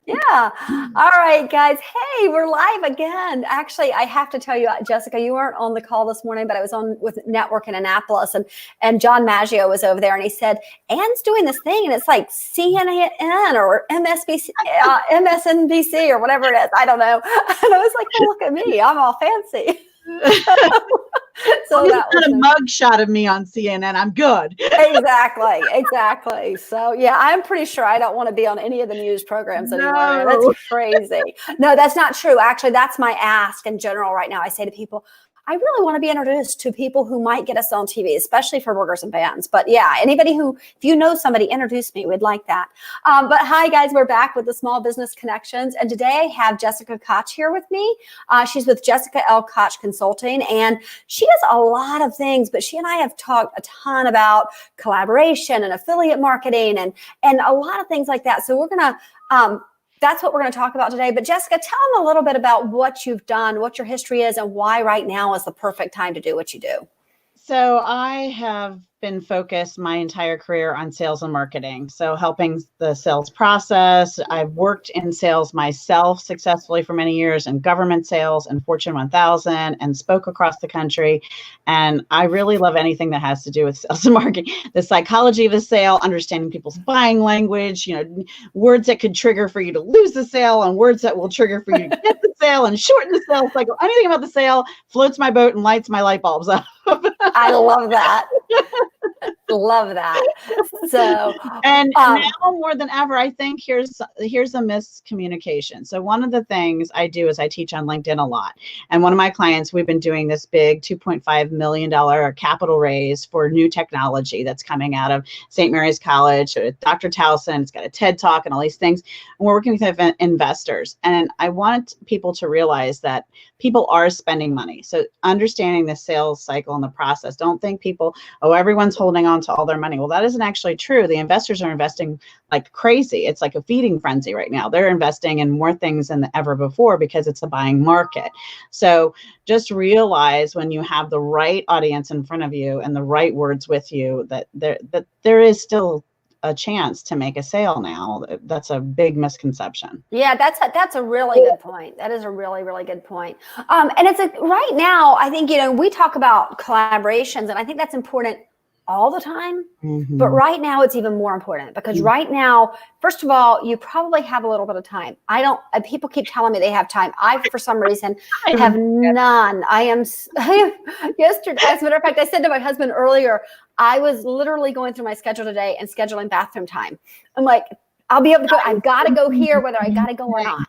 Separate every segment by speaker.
Speaker 1: Yeah. All right, guys. Hey, we're live again. Actually, I have to tell you, Jessica, you weren't on the call this morning, but I was on with Network in Annapolis, and John Maggio was over there, and he said, Anne's doing this thing, and it's like CNN or MSNBC or whatever it is. I don't know. And I was like, well, look at me. I'm all fancy.
Speaker 2: So that was a mug shot of me on CNN. I'm good.
Speaker 1: Exactly. So yeah, I'm pretty sure I don't want to be on any of the news programs anymore.
Speaker 2: No.
Speaker 1: That's crazy. No, that's not true. Actually, that's my ask in general right now. I say to people, I really want to be introduced to people who might get us on TV, especially for workers and bands. But yeah, anybody who, if you know somebody, introduce me. We'd like that. But hi, guys. We're back with the Small Business Connections. And today I have Jessica Koch here with me. She's with Jessica L. Koch Consulting. And she does a lot of things, but she and I have talked a ton about collaboration and affiliate marketing and a lot of things like that. So we're going to that's what we're going to talk about today. But Jessica, tell them a little bit about what you've done, what your history is, and why right now is the perfect time to do what you do.
Speaker 2: So I have been focused my entire career on sales and marketing. So helping the sales process. I've worked in sales myself successfully for many years in government sales and Fortune 1000 and spoke across the country. And I really love anything that has to do with sales and marketing. The psychology of a sale, understanding people's buying language, words that could trigger for you to lose the sale and words that will trigger for you to get the sale and shorten the sales cycle. Anything about the sale floats my boat and lights my light bulbs up.
Speaker 1: I love that. Love that. So,
Speaker 2: and now more than ever, I think here's a miscommunication. So one of the things I do is I teach on LinkedIn a lot. And one of my clients, we've been doing this big $2.5 million capital raise for new technology that's coming out of St. Mary's College, Dr. Towson. It's got a TED Talk and all these things. And we're working with investors. And I want people to realize that people are spending money. So understanding the sales cycle and the process. Don't think people, everyone's holding on to all their money. Well, that isn't actually true. The investors are investing like crazy. It's like a feeding frenzy right now. They're investing in more things than ever before because it's a buying market. So just realize when you have the right audience in front of you and the right words with you that there is still a chance to make a sale now. That's a big misconception.
Speaker 1: Yeah, that's a really good point. That is a really, really good point. And it's right now, I think, we talk about collaborations, and I think that's important all the time. Mm-hmm. But right now it's even more important because right now, first of all, you probably have a little bit of time. People keep telling me they have time. I, for some reason, have none. Yesterday, as a matter of fact, I said to my husband earlier, I was literally going through my schedule today and scheduling bathroom time. I'm like, I'll be able to go. I've got to go here, whether I got to go or not.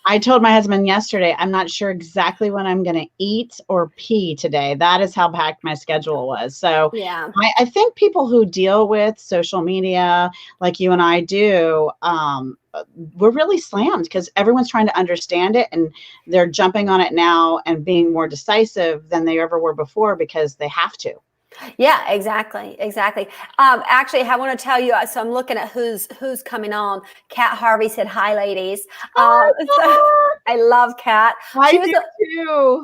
Speaker 2: I told my husband yesterday, I'm not sure exactly when I'm going to eat or pee today. That is how packed my schedule was. So yeah, I think people who deal with social media like you and I do, we're really slammed because everyone's trying to understand it and they're jumping on it now and being more decisive than they ever were before because they have to.
Speaker 1: Yeah, exactly. Actually, I want to tell you, so I'm looking at who's coming on. Kat Harvey said, hi, ladies. I love Kat.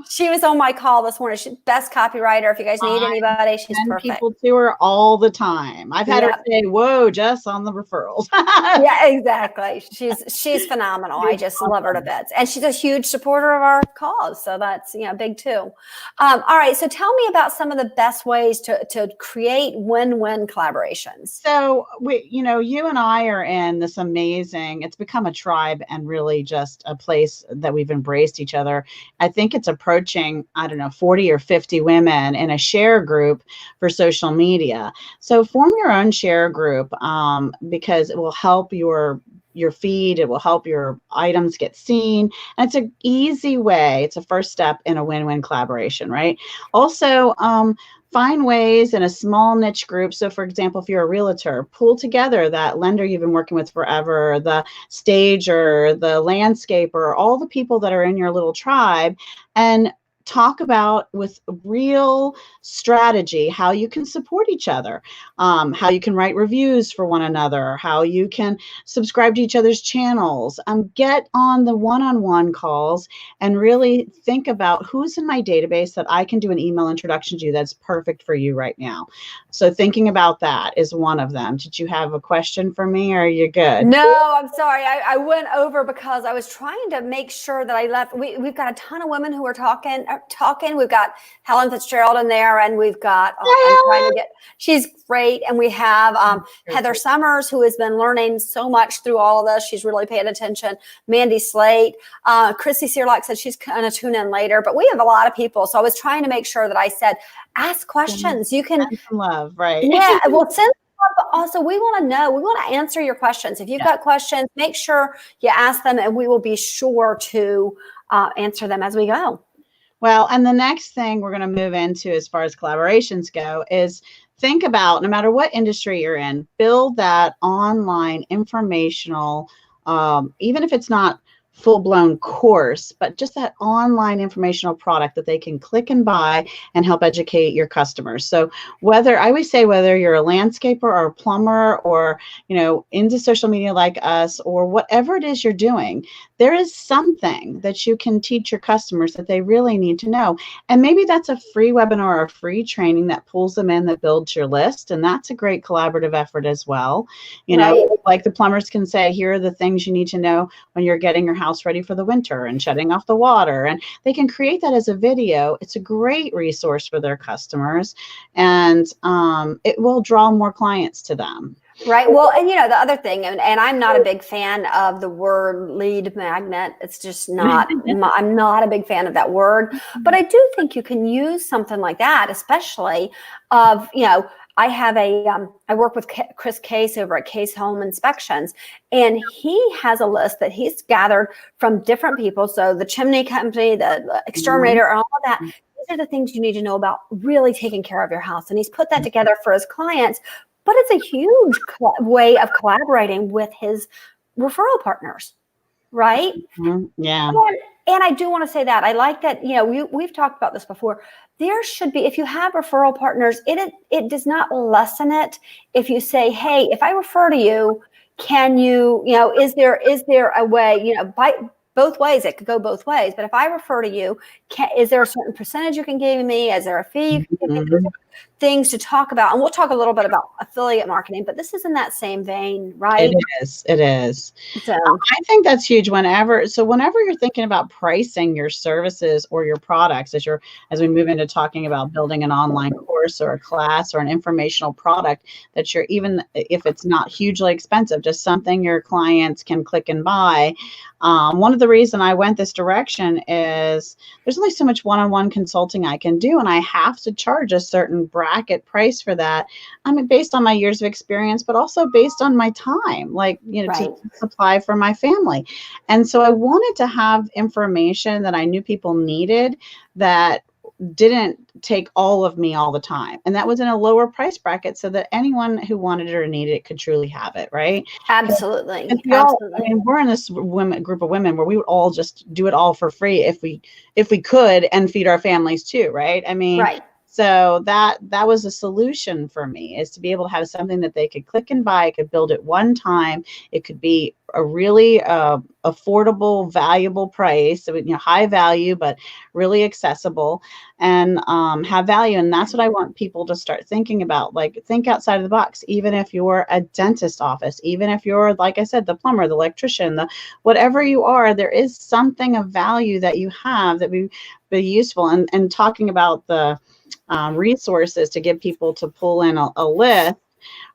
Speaker 1: She was on my call this morning. She's best copywriter. If you guys need anybody, she's perfect.
Speaker 2: People to her all the time. I've had her say, whoa, Jess, on the referrals.
Speaker 1: Yeah, exactly. She's phenomenal. I just love her to bits. And she's a huge supporter of our cause. So that's, big too. All right. So tell me about some of the best ways to create win-win collaborations.
Speaker 2: So you and I are in this amazing, it's become a tribe and really just a place that we've embraced each other. I think it's approaching, 40 or 50 women in a share group for social media. So form your own share group because it will help your feed. It will help your items get seen. And it's an easy way. It's a first step in a win-win collaboration, right? Also, find ways in a small niche group. So for example, if you're a realtor, pull together that lender you've been working with forever, the stager, the landscaper, all the people that are in your little tribe, and talk about with real strategy how you can support each other, how you can write reviews for one another, how you can subscribe to each other's channels, get on the one-on-one calls and really think about who's in my database that I can do an email introduction to that's perfect for you right now. So thinking about that is one of them. Did you have a question for me, or are you good?
Speaker 1: No, I'm sorry. I went over because I was trying to make sure that I left. We've got a ton of women who are talking. We've got Helen Fitzgerald in there, and we've got, I'm trying to get, she's great. And we have Heather Summers, who has been learning so much through all of this. She's really paying attention. Mandy Slate, Chrissy Searlock said she's going to tune in later, but we have a lot of people. So I was trying to make sure that I said, ask questions. You can
Speaker 2: send some love, right?
Speaker 1: Yeah, well, send. But also, we want to know, we want to answer your questions. If you've got questions, make sure you ask them, and we will be sure to answer them as we go.
Speaker 2: Well, and the next thing we're going to move into as far as collaborations go is think about, no matter what industry you're in, build that online informational, even if it's not full-blown course, but just that online informational product that they can click and buy and help educate your customers. So whether, I always say, whether you're a landscaper or a plumber or, you know, into social media like us, or whatever it is you're doing, there is something that you can teach your customers that they really need to know. And maybe that's a free webinar or a free training that pulls them in, that builds your list. And that's a great collaborative effort as well. You know, like the plumbers can say, here are the things you need to know when you're getting your house ready for the winter and shutting off the water. And they can create that as a video. It's a great resource for their customers, and it will draw more clients to them.
Speaker 1: Right. Well, and you know, the other thing, and I'm not a big fan of the word lead magnet. It's just not, I'm not a big fan of that word, but I do think you can use something like that, especially of, you know, I have I work with Chris Case over at Case Home Inspections, and he has a list that he's gathered from different people. So the chimney company, the exterminator, and all of that. These are the things you need to know about really taking care of your house. And he's put that together for his clients. But it's a huge way of collaborating with his referral partners, right?
Speaker 2: Yeah.
Speaker 1: And I do want to say that I like that, you know, we've talked about this before. There should be, if you have referral partners, it does not lessen it if you say, hey, if I refer to you, can you, you know, is there a way, you know, both ways, it could go both ways. But if I refer to you, is there a certain percentage you can give me? Is there a fee you can give me? Things to talk about, and we'll talk a little bit about affiliate marketing, but this is in that same vein, right?
Speaker 2: It is.
Speaker 1: So
Speaker 2: I think that's huge. Whenever you're thinking about pricing your services or your products, as we move into talking about building an online course or a class or an informational product that you're, even if it's not hugely expensive, just something your clients can click and buy. One of the reasons I went this direction is there's only so much one-on-one consulting I can do, and I have to charge a certain bracket price for that. I mean, based on my years of experience, but also based on my time, like, you know, to supply for my family. And so I wanted to have information that I knew people needed that didn't take all of me all the time. And that was in a lower price bracket so that anyone who wanted it or needed it could truly have it, right?
Speaker 1: Absolutely.
Speaker 2: I mean, we're in this group of women where we would all just do it all for free if we could, and feed our families too, right? I mean, so that was a solution for me, is to be able to have something that they could click and buy. I could build it one time. It could be a really affordable, valuable price. So, you know, high value, but really accessible, and have value. And that's what I want people to start thinking about. Like, think outside of the box. Even if you're a dentist office, even if you're, like I said, the plumber, the electrician, whatever you are, there is something of value that you have that would be useful. And talking about the resources to get people to pull in a list.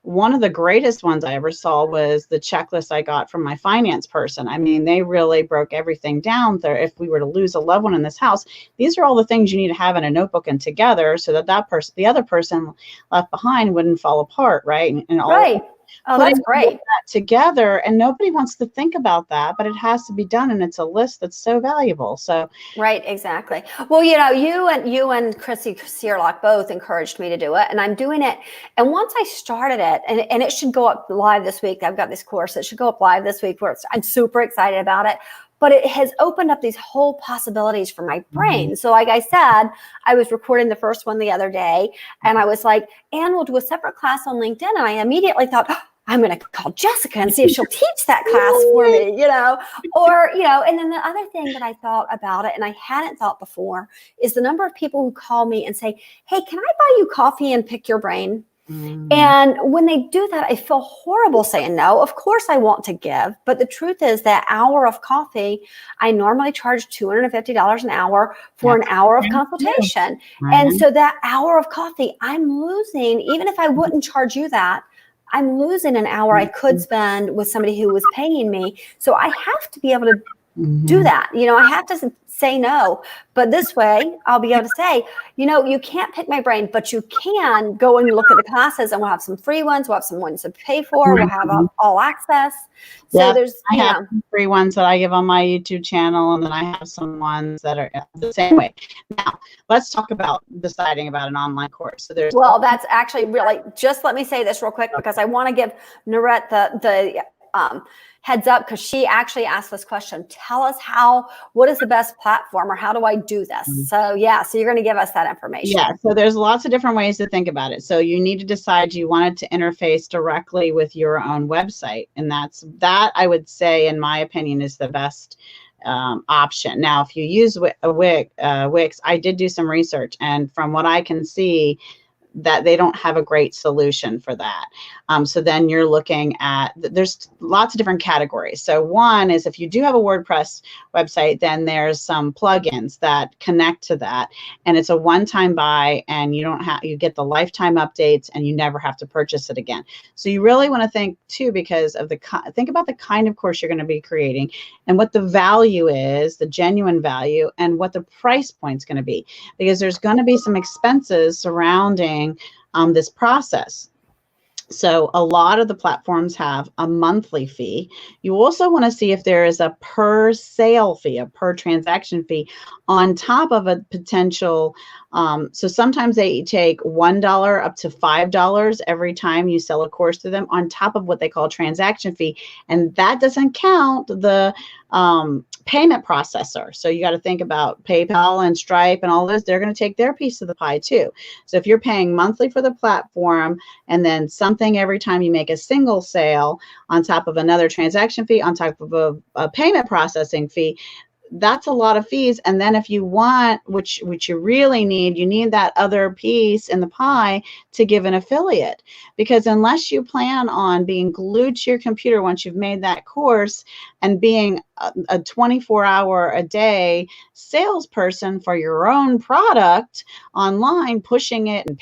Speaker 2: One of the greatest ones I ever saw was the checklist I got from my finance person. I mean, they really broke everything down there. If we were to lose a loved one in this house, these are all the things you need to have in a notebook and together, so that the other person left behind wouldn't fall apart, right? And all
Speaker 1: Oh, that's great.
Speaker 2: That together, and nobody wants to think about that, but it has to be done, and it's a list that's so valuable. So
Speaker 1: right, exactly. Well, you know, you and Chrissy Searlock both encouraged me to do it, and I'm doing it. And once I started it, and it should go up live this week. I've got this course. It should go up live this week. I'm super excited about it. but it has opened up these whole possibilities for my brain. So like I said, I was recording the first one the other day, and I was like, and we'll do a separate class on LinkedIn. And I immediately thought, oh, I'm going to call Jessica and see if she'll teach that class for me, or, and then the other thing that I thought about it, and I hadn't thought before, is the number of people who call me and say, hey, can I buy you coffee and pick your brain? And when they do that, I feel horrible saying no. Of course I want to give, but the truth is that hour of coffee, I normally charge $250 an hour for an hour of consultation. And so that hour of coffee, I'm losing, even if I wouldn't charge you that, I'm losing an hour I could spend with somebody who was paying me. So I have to be able to do that. I have to say no, but this way I'll be able to say, you can't pick my brain, but you can go and look at the classes, and we'll have some free ones. We'll have some ones to pay for. We'll have all access. So
Speaker 2: I have free ones that I give on my YouTube channel, and then I have some ones that are the same way. Now, let's talk about deciding about an online course. So
Speaker 1: that's actually really, just let me say this real quick, because I want to give Narette the heads up, because she actually asked this question. Tell us what is the best platform, or how do I do this? So so you're going to give us that information.
Speaker 2: So there's lots of different ways to think about it. So you need to decide, do you want it to interface directly with your own website? And that I would say, in my opinion, is the best option. Now, if you use Wix, I did do some research, and from what I can see, that they don't have a great solution for that. So then you're looking at, there's lots of different categories. So one is, if you do have a WordPress website, then there's some plugins that connect to that, and it's a one-time buy, and you get the lifetime updates, and you never have to purchase it again. So you really want to think too, because of think about the kind of course you're going to be creating, and what the value is, the genuine value, and what the price point's going to be, because there's going to be some expenses surrounding this process. So a lot of the platforms have a monthly fee. You also want to see if there is a per sale fee, a per transaction fee, on top of a potential. So sometimes they take $1 up to $5 every time you sell a course to them, on top of what they call transaction fee. And that doesn't count the payment processor. So you got to think about PayPal and Stripe and all this. They're going to take their piece of the pie too. So if you're paying monthly for the platform, and then something every time you make a single sale, on top of another transaction fee, on top of a payment processing fee, that's a lot of fees. And then if you want, which you really need, you need that other piece in the pie to give an affiliate, because unless you plan on being glued to your computer once you've made that course, and being a 24-hour a day salesperson for your own product online, pushing it and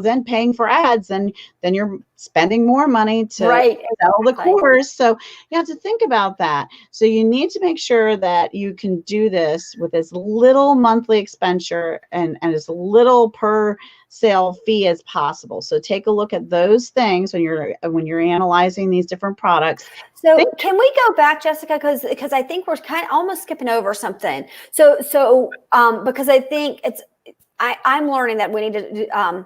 Speaker 2: then paying for ads, then you're spending more money to sell the course. So you have to think about that. So you need to make sure that you can do this with as little monthly expenditure and as little per sale fee as possible. So take a look at those things when you're analyzing these different products.
Speaker 1: So can we go back, Jessica, because I think we're kind of almost skipping over something. So because I think I'm learning that we need to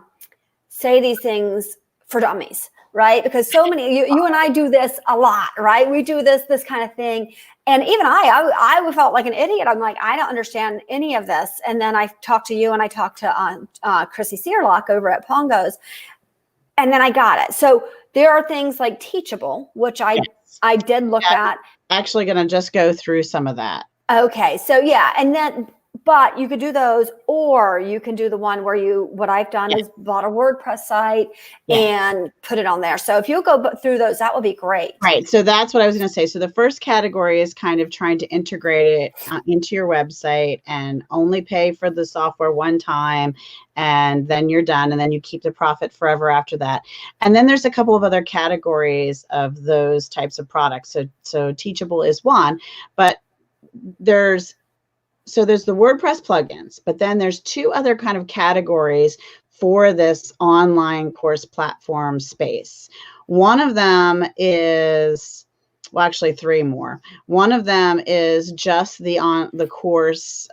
Speaker 1: say these things for dummies, right? Because so many, you and I do this a lot, right? We do this kind of thing. And even I felt like an idiot. I'm like, I don't understand any of this. And then I talked to you, and I talked to Chrissy Searlock over at Pongos, and then I got it. So there are things like Teachable, which I did look at.
Speaker 2: Actually going to just go through some of that.
Speaker 1: Okay. So and then, but you could do those, or you can do the one where what I've done is bought a WordPress site and put it on there. So if you'll go through those, that would be great.
Speaker 2: Right. So that's what I was going to say. So the first category is kind of trying to integrate it into your website and only pay for the software one time, and then you're done, and then you keep the profit forever after that. And then there's a couple of other categories of those types of products. So Teachable is one, but there's the WordPress plugins, but then there's two other kind of categories for this online course platform space. One of them is, well, actually three more. One of them is just the course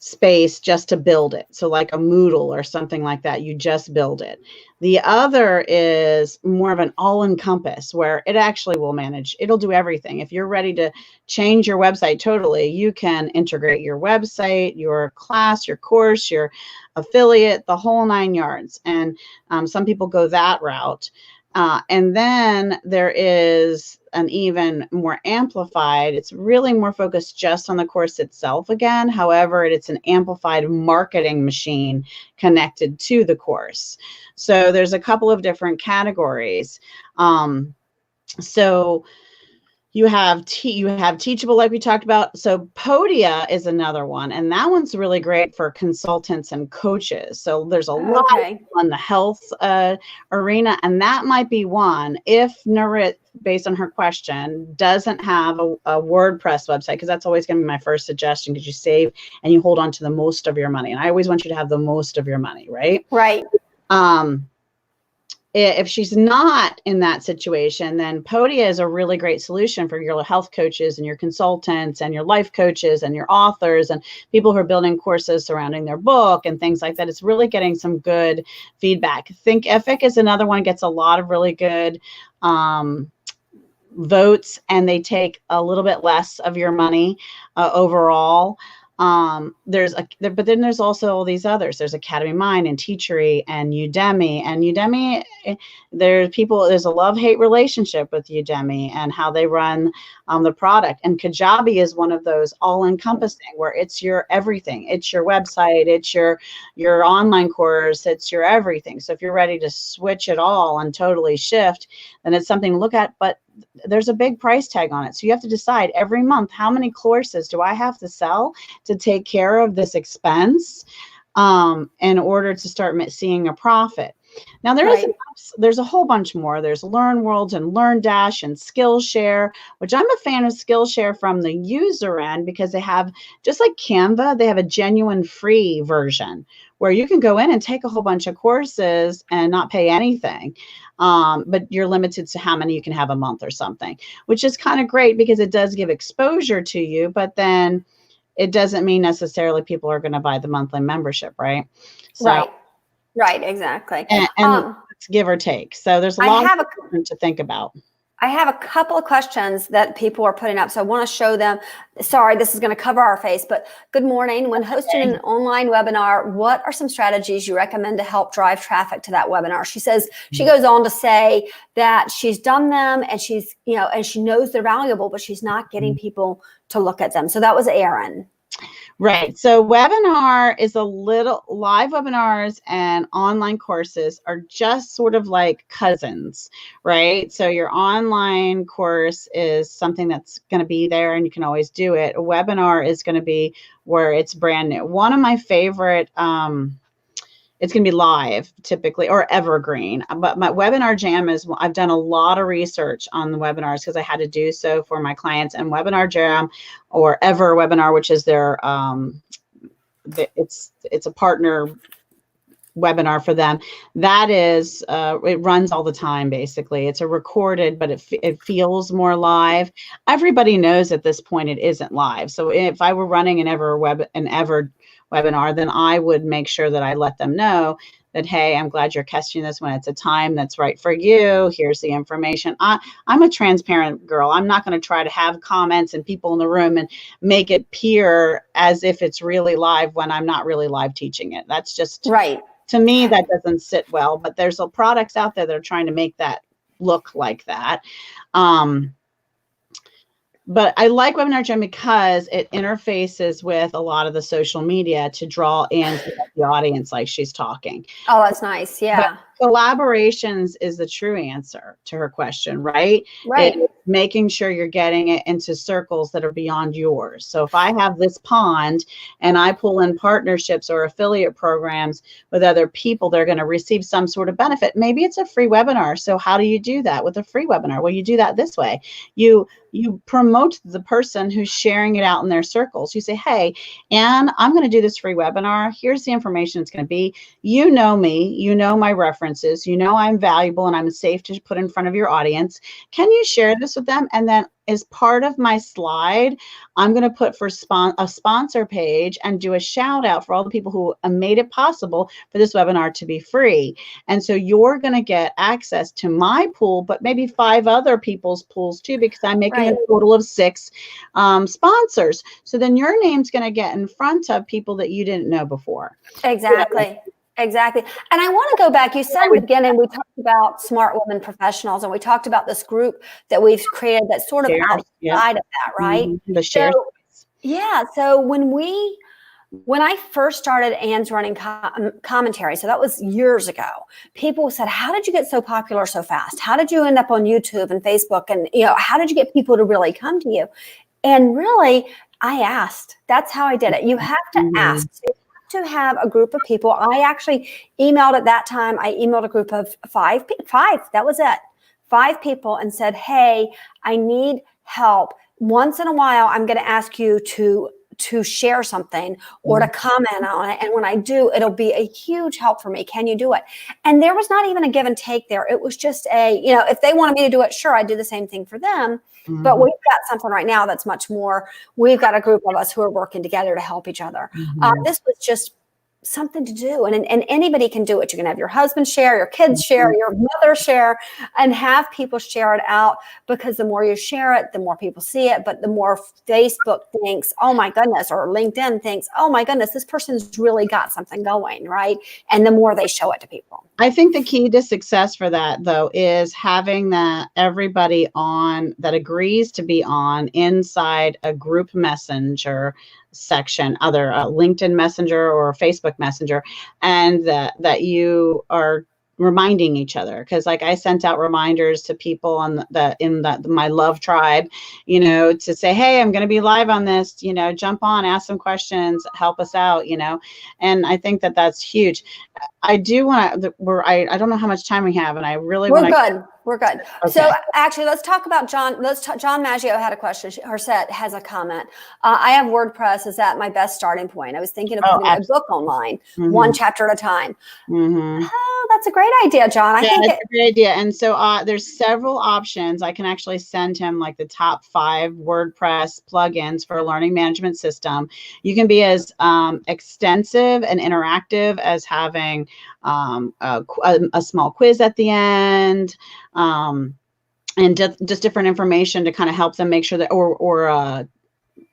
Speaker 2: space just to build it. So like a Moodle or something like that, you just build it. The other is more of an all-encompass where it actually will manage. It'll do everything. If you're ready to change your website totally, you can integrate your website, your class, your course, your affiliate, the whole 9 yards. And some people go that route. And then there is an even more amplified, it's really more focused just on the course itself again. However, it's an amplified marketing machine connected to the course. So there's a couple of different categories. So you have Teachable, like we talked about. So Podia is another one, and that one's really great for consultants and coaches. So there's a lot on the health arena, and that might be one if Nurit, based on her question, doesn't have a WordPress website, because that's always going to be my first suggestion, because you save and you hold on to the most of your money, and I always want you to have the most of your money, right?
Speaker 1: Right.
Speaker 2: If she's not in that situation, then Podia is a really great solution for your health coaches and your consultants and your life coaches and your authors and people who are building courses surrounding their book and things like that. It's really getting some good feedback. Thinkific is another one, gets a lot of really good votes, and they take a little bit less of your money overall. But then there's also all these others. There's Academy Mind and Teachery and Udemy. And Udemy, there's a love-hate relationship with Udemy and how they run the product. And Kajabi is one of those all-encompassing where it's your everything. It's your website, it's your online course, it's your everything. So if you're ready to switch it all and totally shift, then it's something to look at. But there's a big price tag on it. So you have to decide every month, how many courses do I have to sell to take care of this expense in order to start seeing a profit. Now there's a whole bunch more. There's Learn Worlds and Learn Dash and Skillshare, which I'm a fan of Skillshare from the user end, because they have, just like Canva, they have a genuine free version where you can go in and take a whole bunch of courses and not pay anything. But you're limited to how many you can have a month or something, which is kind of great because it does give exposure to you, but then it doesn't mean necessarily people are going to buy the monthly membership, right? So,
Speaker 1: right, exactly.
Speaker 2: And it's give or take. So there's a lot to think about.
Speaker 1: I have a couple of questions that people are putting up, so I want to show them. Sorry, this is going to cover our face, but good morning. When hosting an online webinar, what are some strategies you recommend to help drive traffic to that webinar? She says, she goes on to say that she's done them and she's, and she knows they're valuable, but she's not getting people to look at them. So that was Erin.
Speaker 2: Right. So live webinars and online courses are just sort of like cousins, right? So your online course is something that's going to be there and you can always do it. A webinar is going to be where it's brand new. One of my favorite, it's going to be live typically, or evergreen. But my webinar jam is, I've done a lot of research on the webinars because I had to do so for my clients. And webinar jam, or Ever Webinar, which is their, it's a partner webinar for them. That is, it runs all the time, basically. It's a recorded, but it feels more live. Everybody knows at this point it isn't live. So if I were running an Ever webinar, then I would make sure that I let them know that, hey, I'm glad you're catching this when it's a time that's right for you. Here's the information. I'm a transparent girl. I'm not going to try to have comments and people in the room and make it appear as if it's really live when I'm not really live teaching it. That's just, right. To me, that doesn't sit well, but there's products out there that are trying to make that look like that. But I like Webinar Jam because it interfaces with a lot of the social media to draw in the audience like she's talking.
Speaker 1: Oh, that's nice. Yeah.
Speaker 2: But collaborations is the true answer to her question, right?
Speaker 1: Right.
Speaker 2: It's making sure you're getting it into circles that are beyond yours. So if I have this pond and I pull in partnerships or affiliate programs with other people, they're going to receive some sort of benefit. Maybe it's a free webinar. So how do you do that with a free webinar? Well, you do that this way. You promote the person who's sharing it out in their circles. You say, hey, Anne, I'm going to do this free webinar. Here's the information it's going to be. You know me, you know my references. references. You know I'm valuable and I'm safe to put in front of your audience. Can you share this with them? And then as part of my slide, I'm going to put for a sponsor page and do a shout out for all the people who made it possible for this webinar to be free. And so you're going to get access to my pool, but maybe 5 other people's pools too, because I'm making a total of 6 sponsors. So then your name's going to get in front of people that you didn't know before.
Speaker 1: Exactly. Exactly. And I want to go back. You said at the beginning, we talked about smart women professionals, and we talked about this group that we've created that's sort of outside of that, right?
Speaker 2: The share.
Speaker 1: So, yeah. So when I first started Anne's Running Commentary, so that was years ago, people said, how did you get so popular so fast? How did you end up on YouTube and Facebook? And, how did you get people to really come to you? And really, I asked. That's how I did it. You have to ask. To have a group of people. I actually emailed at that time. I emailed a group of 5. That was it. 5 people and said, hey, I need help. Once in a while, I'm going to ask you to share something or to comment on it. And when I do, it'll be a huge help for me. Can you do it? And there was not even a give and take there. It was just if they wanted me to do it, sure, I'd do the same thing for them. But we've got something right now that's much more. We've got a group of us who are working together to help each other. This was just something to do, and anybody can do it. You can have your husband share, your kids share, your mother share, and have people share it out, because the more you share it, the more people see it. But the more Facebook thinks, oh my goodness, or LinkedIn thinks, oh my goodness, this person's really got something going, right? And the more they show it to people.
Speaker 2: I think the key to success for that, though, is having that everybody on that agrees to be on inside a group messenger section, either a LinkedIn Messenger or Facebook Messenger, and that you are reminding each other. Because like I sent out reminders to people on my love tribe, to say, hey, I'm going to be live on this, jump on, ask some questions, help us out, and I think that that's huge. I do want to, I don't know how much time we have, and I really want to.
Speaker 1: We're good. Okay. So actually, let's talk about John. John Maggio had a question. Has a comment. I have WordPress is at my best starting point. I was thinking of putting a book online, one chapter at a time. Oh, that's a great idea, John. I think
Speaker 2: it's a great idea. And so there's several options. I can actually send him like the top 5 WordPress plugins for a learning management system. You can be as extensive and interactive as having a small quiz at the end, and just different information to kind of help them make sure that, or a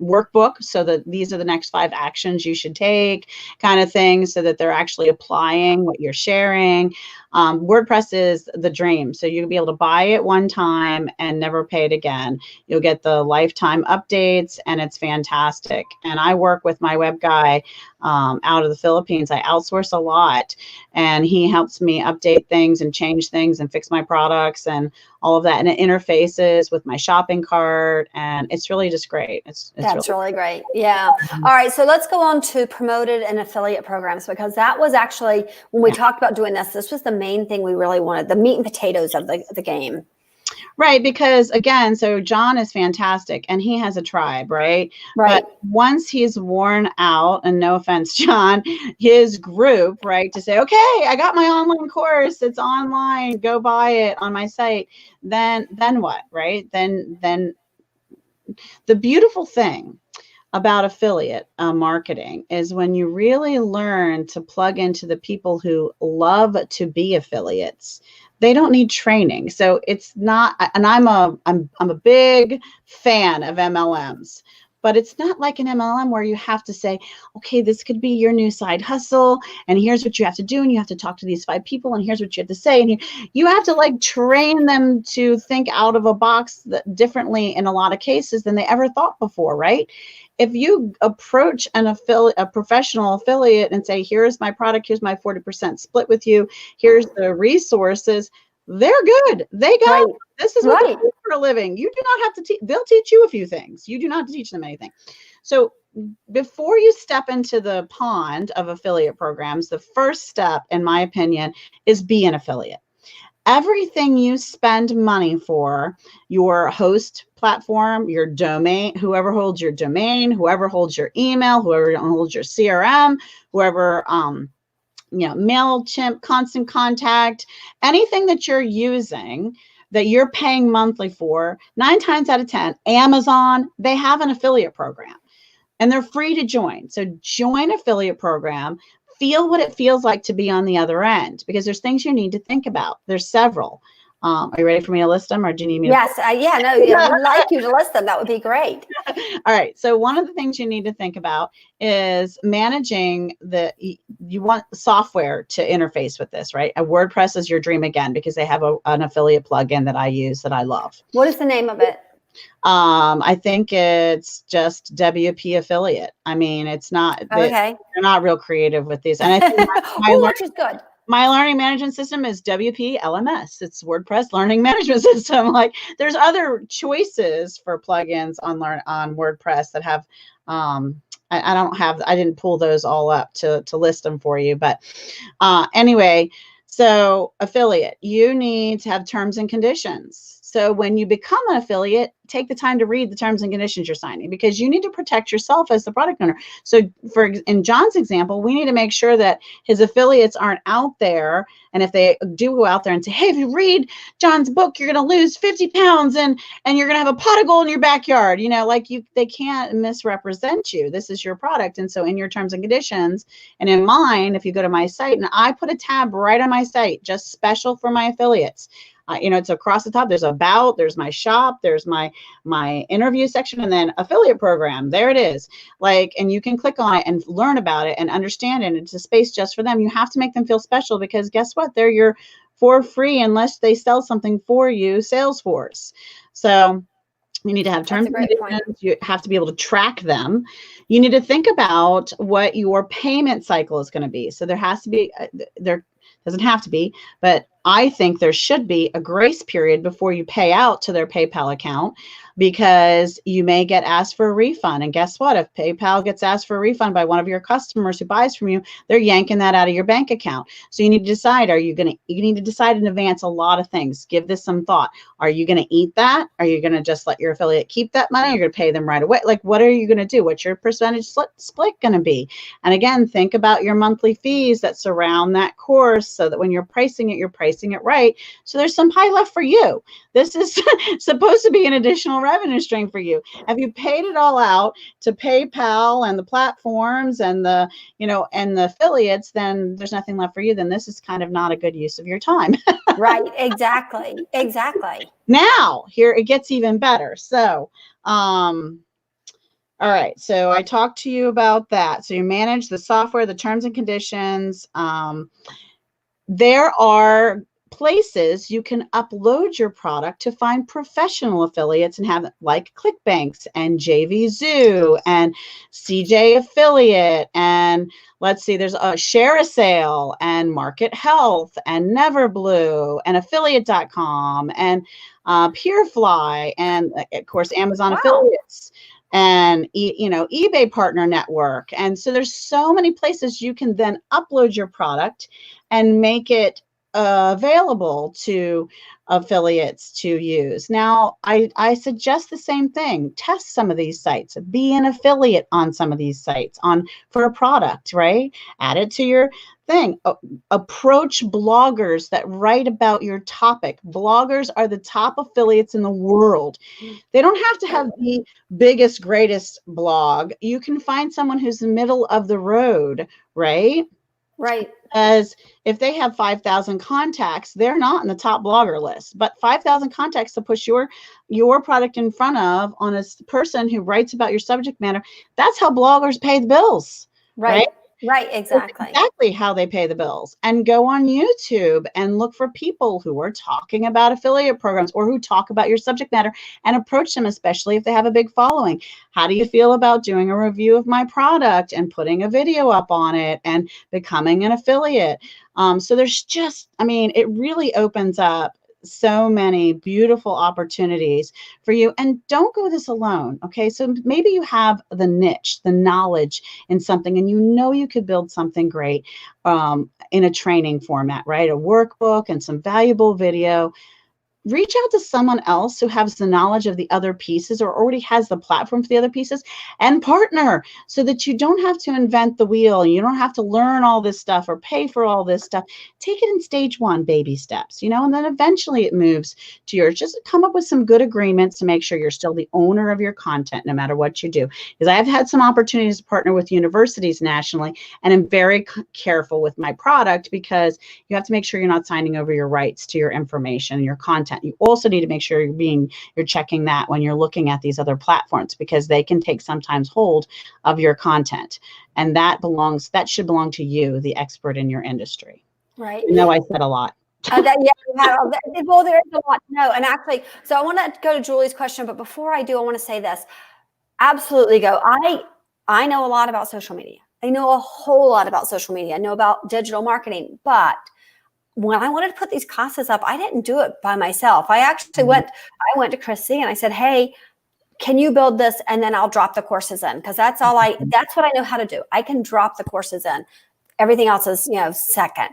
Speaker 2: workbook, so that these are the next 5 actions you should take, kind of thing, so that they're actually applying what you're sharing. WordPress is the dream. So you'll be able to buy it one time and never pay it again. You'll get the lifetime updates, and it's fantastic. And I work with my web guy out of the Philippines. I outsource a lot, and he helps me update things and change things and fix my products and all of that. And it interfaces with my shopping cart, and it's really just great.
Speaker 1: That's really great. Yeah. All right. So let's go on to promoted and affiliate programs, because that was actually, when we talked about doing this was the main thing we really wanted, the meat and potatoes of the game.
Speaker 2: Right, because again, so John is fantastic and he has a tribe, right?
Speaker 1: Right.
Speaker 2: But once he's worn out, and no offense, John, his group, right, to say, okay, I got my online course, it's online, go buy it on my site, then what, right? Then the beautiful thing about affiliate marketing is when you really learn to plug into the people who love to be affiliates. They don't need training. So it's not, and I'm a big fan of MLMs, but it's not like an MLM where you have to say, okay, this could be your new side hustle, and here's what you have to do, and you have to talk to these 5 people, and here's what you have to say, and you have to like train them to think out of a box differently in a lot of cases than they ever thought before, right? If you approach a professional affiliate and say, here's my product, here's my 40% split with you, here's the resources, they're good. They got it. This is what they do for a living. You do not have to teach. They'll teach you a few things. You do not have to teach them anything. So before you step into the pond of affiliate programs, the first step, in my opinion, is be an affiliate. Everything you spend money for, your host platform, your domain, whoever holds your domain, whoever holds your email, whoever holds your CRM, whoever MailChimp, Constant Contact, anything that you're using that you're paying monthly for, 9 times out of 10, Amazon, they have an affiliate program and they're free to join. So join affiliate program, feel what it feels like to be on the other end, because there's things you need to think about. There's several. Are you ready for me to list them, or do you need me?
Speaker 1: Yes. Yeah. No. Yeah, we'd like you to list them. That would be great.
Speaker 2: All right. So one of the things you need to think about is managing you want software to interface with this, right? A WordPress is your dream again, because they have an affiliate plugin that I use that I love.
Speaker 1: What is the name of it?
Speaker 2: I think it's just WP Affiliate. I mean, it's not,
Speaker 1: Okay.
Speaker 2: they're not real creative with these. And I think
Speaker 1: which is good.
Speaker 2: My learning management system is WP LMS. It's WordPress learning management system. Like, there's other choices for plugins on WordPress that have, I didn't pull those all up to list them for you. But anyway, so affiliate, you need to have terms and conditions. So when you become an affiliate, take the time to read the terms and conditions you're signing, because you need to protect yourself as the product owner. So in John's example, we need to make sure that his affiliates aren't out there. And if they do go out there and say, hey, if you read John's book, you're going to lose 50 pounds and you're going to have a pot of gold in your backyard, they can't misrepresent you. This is your product. And so in your terms and conditions, and in mine, if you go to my site, and I put a tab right on my site, just special for my affiliates. It's across the top. There's about, there's my shop, there's my interview section, and then affiliate program. There it is. And you can click on it and learn about it and understand it. It's a space just for them. You have to make them feel special, because guess what? They're your for free unless they sell something for you, Salesforce. So you need to have terms and conditions. You have to be able to track them. You need to think about what your payment cycle is going to be. So there has to be, doesn't have to be, but I think there should be a grace period before you pay out to their PayPal account, because you may get asked for a refund. And guess what? If PayPal gets asked for a refund by one of your customers who buys from you, they're yanking that out of your bank account. So you need to decide, you need to decide in advance a lot of things. Give this some thought. Are you going to eat that? Are you going to just let your affiliate keep that money? You're going to pay them right away. What are you going to do? What's your percentage split going to be? And again, think about your monthly fees that surround that course, so that when you're pricing it right. So there's some pie left for you. This is supposed to be an additional revenue stream for you. Have you paid it all out to PayPal and the platforms and the affiliates, then there's nothing left for you. Then this is kind of not a good use of your time.
Speaker 1: Right. Exactly.
Speaker 2: Now, here it gets even better. So, all right. So I talked to you about that. So you manage the software, the terms and conditions. There are places you can upload your product to find professional affiliates and have, like ClickBanks and JVZoo and CJ Affiliate, and let's see, there's a Share a Sale and Market Health and Neverblue and affiliate.com and Peerfly and of course Amazon affiliates and eBay Partner Network. And so there's so many places you can then upload your product and make it available to affiliates to use. Now, I suggest the same thing. Test some of these sites. Be an affiliate on some of these sites for a product, right? Add it to your thing. Approach bloggers that write about your topic. Bloggers are the top affiliates in the world. They don't have to have the biggest, greatest blog. You can find someone who's the middle of the road, right?
Speaker 1: Right.
Speaker 2: As if they have 5,000 contacts, they're not in the top blogger list, but 5,000 contacts to push your product in front of on a person who writes about your subject matter. That's how bloggers pay the bills, right?
Speaker 1: Right, exactly.
Speaker 2: That's exactly how they pay the bills. And go on YouTube and look for people who are talking about affiliate programs or who talk about your subject matter and approach them, especially if they have a big following. How do you feel about doing a review of my product and putting a video up on it and becoming an affiliate? So there's it really opens up so many beautiful opportunities for you. And don't go this alone. Okay. So maybe you have the niche, the knowledge in something, and you could build something great in a training format, right? A workbook and some valuable video. reach out to someone else who has the knowledge of the other pieces or already has the platform for the other pieces, and partner, so that you don't have to invent the wheel. You don't have to learn all this stuff or pay for all this stuff. Take it in stage 1, baby steps, and then eventually it moves to yours. Just come up with some good agreements to make sure you're still the owner of your content no matter what you do. Because I've had some opportunities to partner with universities nationally, and I'm very careful with my product, because you have to make sure you're not signing over your rights to your information and your content. You also need to make sure you're checking that when you're looking at these other platforms, because they can take sometimes hold of your content, and that should belong to you, the expert in your industry.
Speaker 1: Right.
Speaker 2: I said a lot.
Speaker 1: Well, there is a lot to know. And actually, so I want to go to Julie's question, but before I do, I want to say this. Absolutely go. I know a lot about social media. I know a whole lot about social media. I know about digital marketing, but when I wanted to put these classes up, I didn't do it by myself. I actually went to Chrissy and I said, hey, can you build this? And then I'll drop the courses in, because that's what I know how to do. I can drop the courses in. Everything else is, second.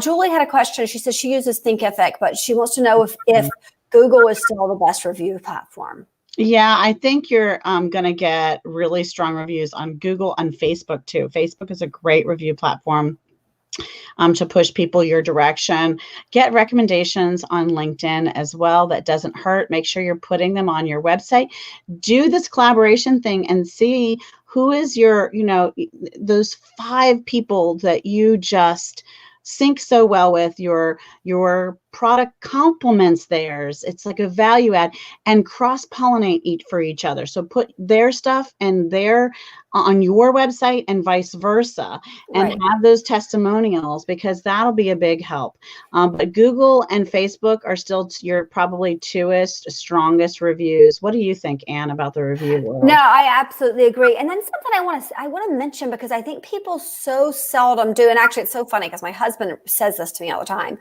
Speaker 1: Julie had a question. She says she uses Thinkific, but she wants to know if Google is still the best review platform.
Speaker 2: Yeah, I think you're going to get really strong reviews on Google and Facebook too. Facebook is a great review platform to push people your direction. Get recommendations on LinkedIn as well. That doesn't hurt. Make sure you're putting them on your website. Do this collaboration thing and see who is your, those 5 people that you just sync so well with. Your product complements theirs. It's like a value add, and cross-pollinate for each other. So put their stuff and on your website and vice versa, and have those testimonials, because that'll be a big help. But Google and Facebook are still your probably 2est strongest reviews. What do you think, Anne, about the review world?
Speaker 1: No, I absolutely agree. And then something I want to mention, because I think people so seldom do, and actually it's so funny because my husband says this to me all the time,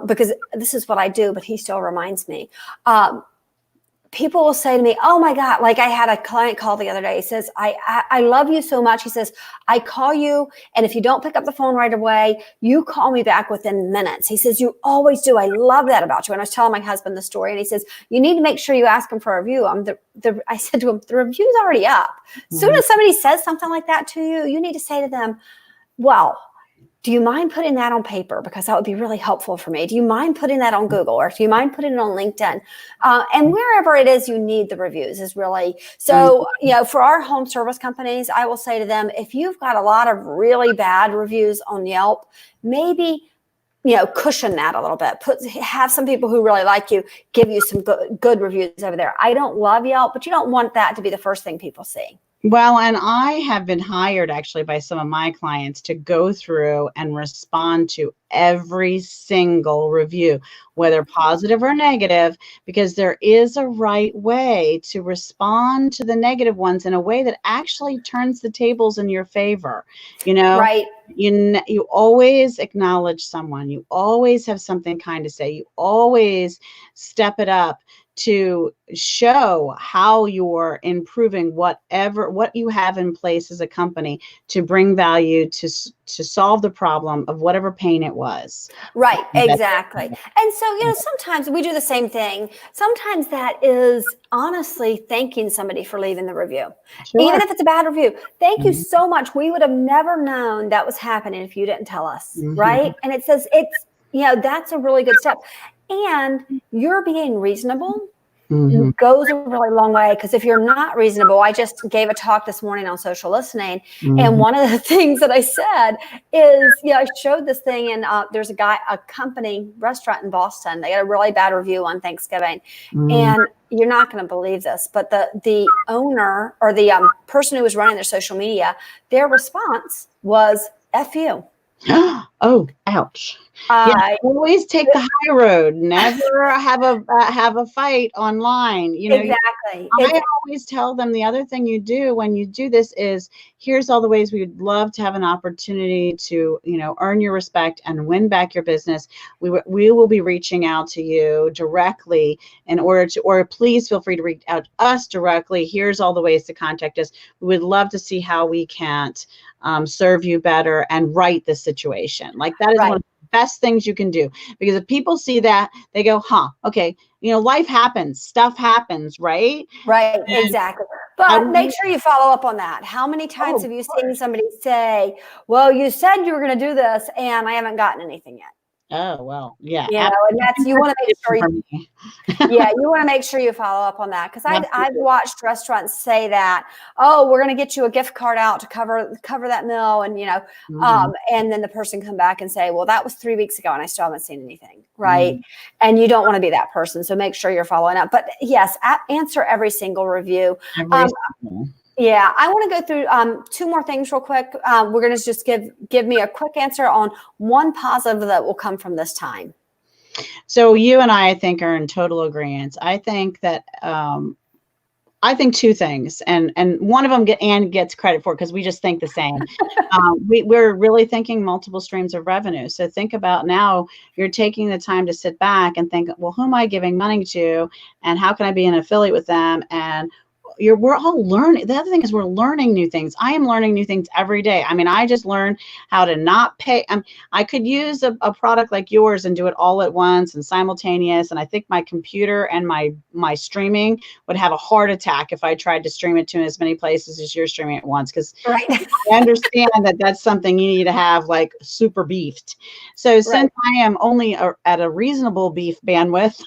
Speaker 1: because this is what I do, but he still reminds me. People will say to me, oh my God, like I had a client call the other day. He says, I love you so much. He says, I call you, and if you don't pick up the phone right away, you call me back within minutes. He says, you always do. I love that about you. And I was telling my husband the story, and he says, you need to make sure you ask him for a review. I said to him, the review's already up. As soon as somebody says something like that to you, you need to say to them, well, do you mind putting that on paper? Because that would be really helpful for me. Do you mind putting that on Google, or do you mind putting it on LinkedIn? And wherever it is you need the reviews is really, so, for our home service companies, I will say to them, if you've got a lot of really bad reviews on Yelp, maybe, cushion that a little bit. Have some people who really like you give you some good reviews over there. I don't love Yelp, but you don't want that to be the first thing people see.
Speaker 2: Well, and I have been hired actually by some of my clients to go through and respond to every single review, whether positive or negative, because there is a right way to respond to the negative ones in a way that actually turns the tables in your favor.
Speaker 1: Right.
Speaker 2: You always acknowledge someone. You always have something kind to say. You always step it up to show how you're improving what you have in place as a company to bring value to solve the problem of whatever pain it was.
Speaker 1: Right, exactly. And so, sometimes we do the same thing. Sometimes that is honestly thanking somebody for leaving the review. Sure. Even if it's a bad review. Thank you so much. We would have never known that was happening if you didn't tell us, right? And it says that's a really good step. And you're being reasonable goes a really long way, because if you're not reasonable, I just gave a talk this morning on social listening, and one of the things that I said is, I showed this thing, and there's a company restaurant in Boston. They got a really bad review on Thanksgiving, and you're not going to believe this, but the owner, or the person who was running their social media, their response was "F you."
Speaker 2: Oh, ouch. Always take the high road. Never have a fight online.
Speaker 1: Exactly.
Speaker 2: I always tell them the other thing you do when you do this is, here's all the ways we would love to have an opportunity to, earn your respect and win back your business. We will be reaching out to you directly in order to, or please feel free to reach out to us directly. Here's all the ways to contact us. We would love to see how we can serve you better and right the situation. Like, that is one of the best things you can do, because if people see that, they go, huh, okay, life happens, stuff happens, right?
Speaker 1: Right,
Speaker 2: And
Speaker 1: exactly.
Speaker 2: I
Speaker 1: But
Speaker 2: don't
Speaker 1: make
Speaker 2: know.
Speaker 1: sure you follow up on that. How many times
Speaker 2: Oh,
Speaker 1: have
Speaker 2: of
Speaker 1: you seen
Speaker 2: course.
Speaker 1: somebody say, well, you said you were going to do this and I haven't gotten anything yet?
Speaker 2: Oh, well, yeah,
Speaker 1: You know, and that's, you want to make sure
Speaker 2: absolutely for me.
Speaker 1: yeah, you want to make sure you follow up on that, because I've
Speaker 2: Absolutely.
Speaker 1: watched restaurants say that, oh, we're going to get you a gift card out to cover that meal, and
Speaker 2: Mhm.
Speaker 1: and then the person come back and say, well, that was 3 weeks ago and I still haven't seen anything, right?
Speaker 2: Mm.
Speaker 1: And you don't want to be that person, so make sure you're following up. But yes, answer every single review.
Speaker 2: Every single.
Speaker 1: Yeah, I want to go through two more things real quick. We're going to just give me a quick answer on one positive that will come from this time.
Speaker 2: So you and I think, are in total agreement. I think that I think two things, and one of them gets credit for it because we just think the same. We're really thinking multiple streams of revenue. So think about, now you're taking the time to sit back and think, well, who am I giving money to, and how can I be an affiliate with them? And we're all learning. The other thing is, we're learning new things. I am learning new things every day. I mean, I just learned how to not pay. I could use a product like yours and do it all at once and simultaneous. And I think my computer and my streaming would have a heart attack if I tried to stream it to as many places as you're streaming at once. Because
Speaker 1: Right.
Speaker 2: I understand that that's something you need to have like super beefed. So since I am only at a reasonable beef bandwidth,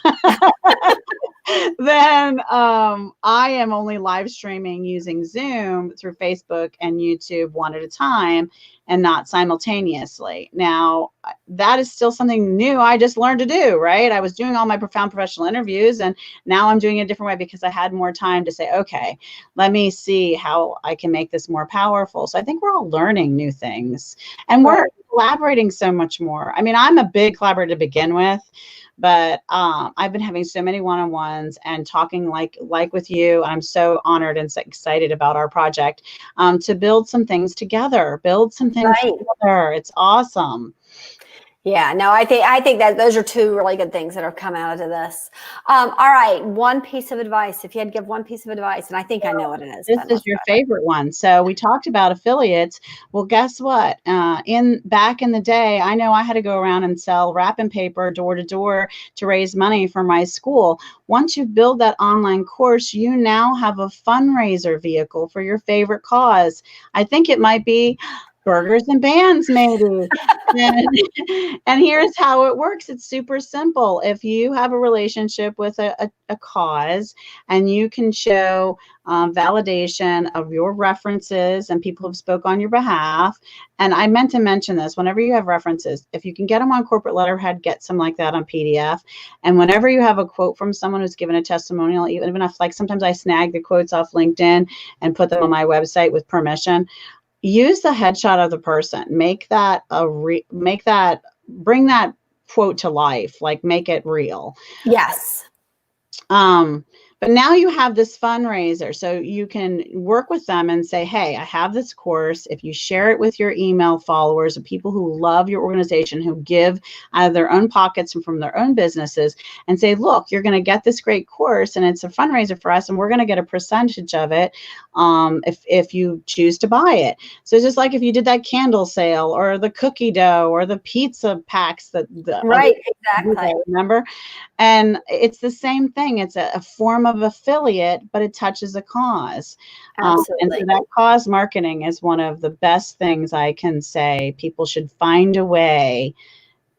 Speaker 2: then I am only live streaming using Zoom through Facebook and YouTube one at a time, and not simultaneously. Now, that is still something new I just learned to do, right? I was doing all my profound professional interviews, and now I'm doing it a different way because I had more time to say, okay, let me see how I can make this more powerful. So I think we're all learning new things, and we're collaborating so much more. I mean, I'm a big collaborator to begin with, but I've been having so many one-on-ones and talking like with you. I'm so honored and so excited about our project, to build some things together, together. It's awesome.
Speaker 1: Yeah, no, I think that those are two really good things that have come out of this. All right, one piece of advice. If you had to give one piece of advice, and I think I know what it is.
Speaker 2: This is your favorite one. So we talked about affiliates. Well, guess what? Back in the day, I know I had to go around and sell wrapping paper door to door to raise money for my school. Once you build that online course, you now have a fundraiser vehicle for your favorite cause. I think it might be burgers and bands, maybe. And here's how it works. It's super simple. If you have a relationship with a cause, and you can show validation of your references and people who've spoke on your behalf. And I meant to mention this, whenever you have references, if you can get them on corporate letterhead, get some like that on PDF. And whenever you have a quote from someone who's given a testimonial, even if, like, sometimes I snag the quotes off LinkedIn and put them on my website with permission, use the headshot of the person. Bring that quote to life, like make it real.
Speaker 1: Yes.
Speaker 2: But now you have this fundraiser, so you can work with them and say, hey, I have this course. If you share it with your email followers, and people who love your organization, who give out of their own pockets and from their own businesses, and say, look, you're going to get this great course, and it's a fundraiser for us, and we're going to get a percentage of it if you choose to buy it. So just like if you did that candle sale or the cookie dough or the pizza packs
Speaker 1: Right, exactly.
Speaker 2: Remember? And it's the same thing. It's a form of affiliate, but it touches a cause.
Speaker 1: Absolutely.
Speaker 2: And so that cause marketing is one of the best things I can say. People should find a way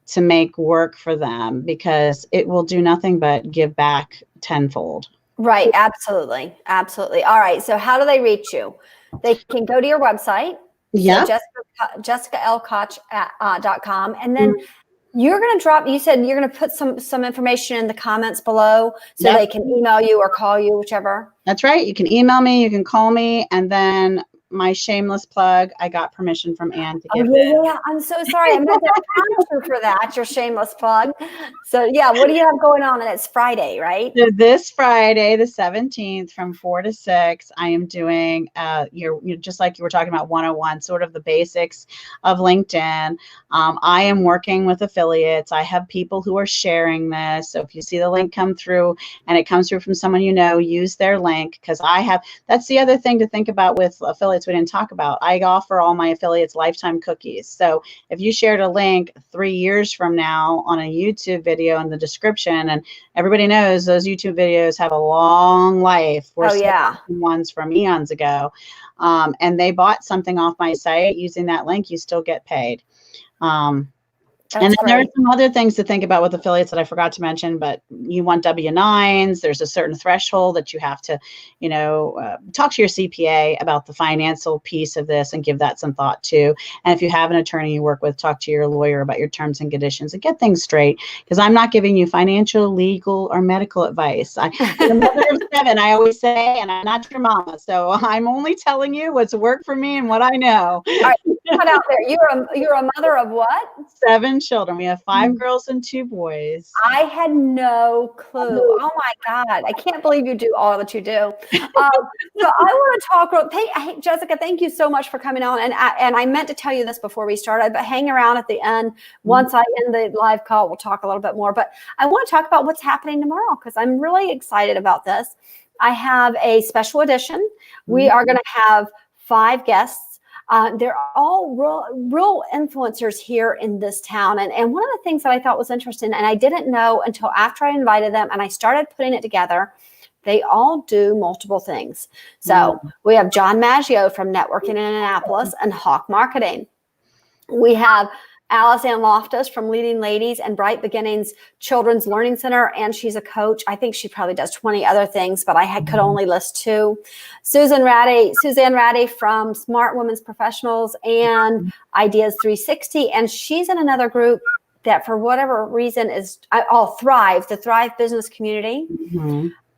Speaker 2: to make work for them, because it will do nothing but give back tenfold.
Speaker 1: Right. Absolutely. Absolutely. All right. So how do they reach you? They can go to your website.
Speaker 2: Yeah.
Speaker 1: So jessicalkoch.com. And then you're going to drop, you said you're going to put some information in the comments below, so they can email you or call you, whichever.
Speaker 2: That's right. You can email me, you can call me, and then my shameless plug, I got permission from Ann to give it.
Speaker 1: Yeah, I'm so sorry. I meant to ask you for that, your shameless plug. So yeah, what do you have going on? And it's Friday, right?
Speaker 2: So this Friday, the 17th, from 4 to 6, I am doing, you're just like you were talking about 101, sort of the basics of LinkedIn. I am working with affiliates. I have people who are sharing this. So if you see the link come through and it comes through from someone you know, use their link, because that's the other thing to think about with affiliate affiliates we didn't talk about. I offer all my affiliates lifetime cookies. So if you shared a link 3 years from now on a YouTube video in the description, and everybody knows those YouTube videos have a long life.
Speaker 1: Oh, yeah.
Speaker 2: Ones from eons ago. And they bought something off my site using that link, you still get paid. And then there are some other things to think about with affiliates that I forgot to mention, but you want W-9s. There's a certain threshold that you have to, talk to your CPA about the financial piece of this and give that some thought too. And if you have an attorney you work with, talk to your lawyer about your terms and conditions and get things straight, because I'm not giving you financial, legal, or medical advice. I'm a mother of 7, I always say, and I'm not your mama. So I'm only telling you what's worked for me and what I know.
Speaker 1: All right, put out there. You're a mother of what?
Speaker 2: 7 children. We have 5 girls and 2 boys.
Speaker 1: I had no clue. Oh my God. I can't believe you do all that you do. So I want to talk. Hey, Jessica, thank you so much for coming on. And I meant to tell you this before we started, but hang around at the end. Once I end the live call, we'll talk a little bit more. But I want to talk about what's happening tomorrow because I'm really excited about this. I have a special edition. We are going to have 5 guests. They're all real influencers here in this town. And one of the things that I thought was interesting, and I didn't know until after I invited them and I started putting it together, they all do multiple things. So we have John Maggio from Networking in Annapolis and Hawk Marketing. We have Alice Ann Loftus from Leading Ladies and Bright Beginnings Children's Learning Center, and she's a coach. I think she probably does 20 other things, but I could only list 2. Suzanne Ratty from Smart Women's Professionals and Ideas 360, and she's in another group that for whatever reason is Thrive, the Thrive Business Community.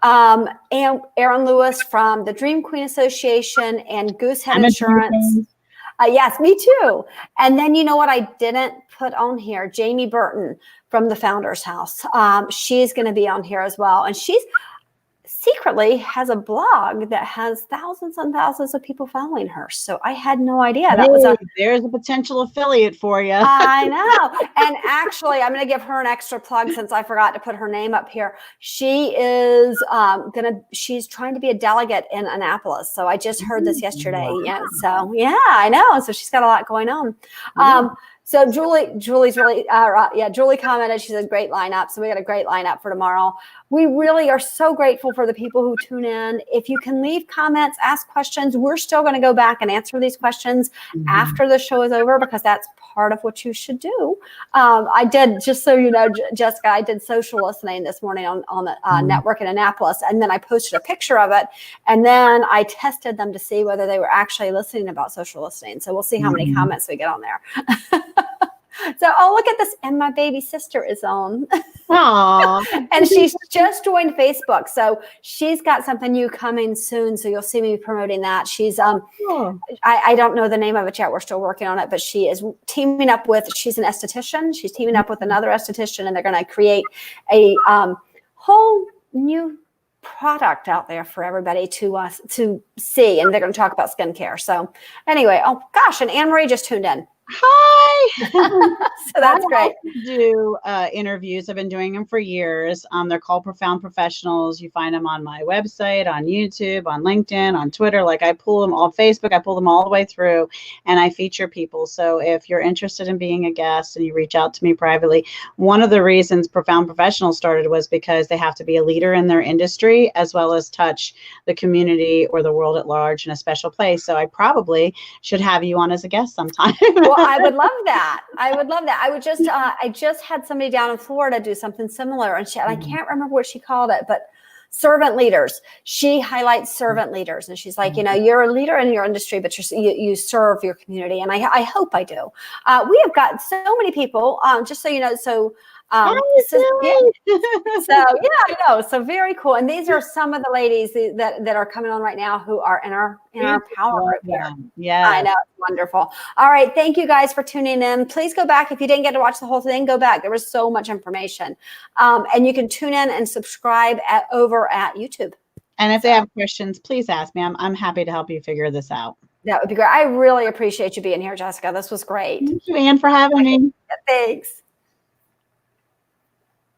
Speaker 1: And Erin Lewis from the Dream Queen Association and Goosehead Insurance. Yes, me too. And then you know what I didn't put on here? Jamie Burton from the Founders House. She's going to be on here as well. And she's secretly has a blog that has thousands and thousands of people following her. So I had no idea
Speaker 2: there's a potential affiliate for you.
Speaker 1: I know. And actually, I'm going to give her an extra plug since I forgot to put her name up here. She is she's trying to be a delegate in Annapolis. So I just heard this yesterday. Yeah. So yeah, I know. So she's got a lot going on. So Julie's really, Julie commented, she said, great lineup. So we got a great lineup for tomorrow. We really are so grateful for the people who tune in. If you can leave comments, ask questions, we're still going to go back and answer these questions after the show is over, because that's part of what you should do. I did, just so you know, Jessica, I did social listening this morning on the network in Annapolis, and then I posted a picture of it, and then I tested them to see whether they were actually listening about social listening. So we'll see how many comments we get on there. So, look at this. And my baby sister is on.
Speaker 2: Aww.
Speaker 1: And she's just joined Facebook. So she's got something new coming soon. So you'll see me promoting that. She's, I don't know the name of it yet. We're still working on it, but she is teaming up with, she's an esthetician. She's teaming up with another esthetician, and they're going to create a whole new product out there for everybody to see. And they're going to talk about skincare. So anyway, oh gosh. And Anne Marie just tuned in.
Speaker 2: Hi.
Speaker 1: So that's great.
Speaker 2: I do interviews. I've been doing them for years. They're called Profound Professionals. You find them on my website, on YouTube, on LinkedIn, on Twitter. Like I pull them on Facebook. I pull them all the way through, and I feature people. So if you're interested in being a guest and you reach out to me privately, one of the reasons Profound Professionals started was because they have to be a leader in their industry as well as touch the community or the world at large in a special place. So I probably should have you on as a guest sometime.
Speaker 1: Well, I would love that. I just had somebody down in Florida do something similar, and I can't remember what she called it, but servant leaders. She highlights servant leaders, and she's like, you're a leader in your industry, but you serve your community, and I hope I do. We have got so many people. Just so you know, so. I know. So very cool. And these are some of the ladies that are coming on right now who are in our power group here.
Speaker 2: Yeah,
Speaker 1: I know. It's wonderful. All right. Thank you guys for tuning in. Please go back. If you didn't get to watch the whole thing, go back. There was so much information. And you can tune in and subscribe over at YouTube.
Speaker 2: And if they have questions, please ask me. I'm happy to help you figure this out.
Speaker 1: That would be great. I really appreciate you being here, Jessica. This was great.
Speaker 2: Thank you, Anne, for having me.
Speaker 1: Thanks.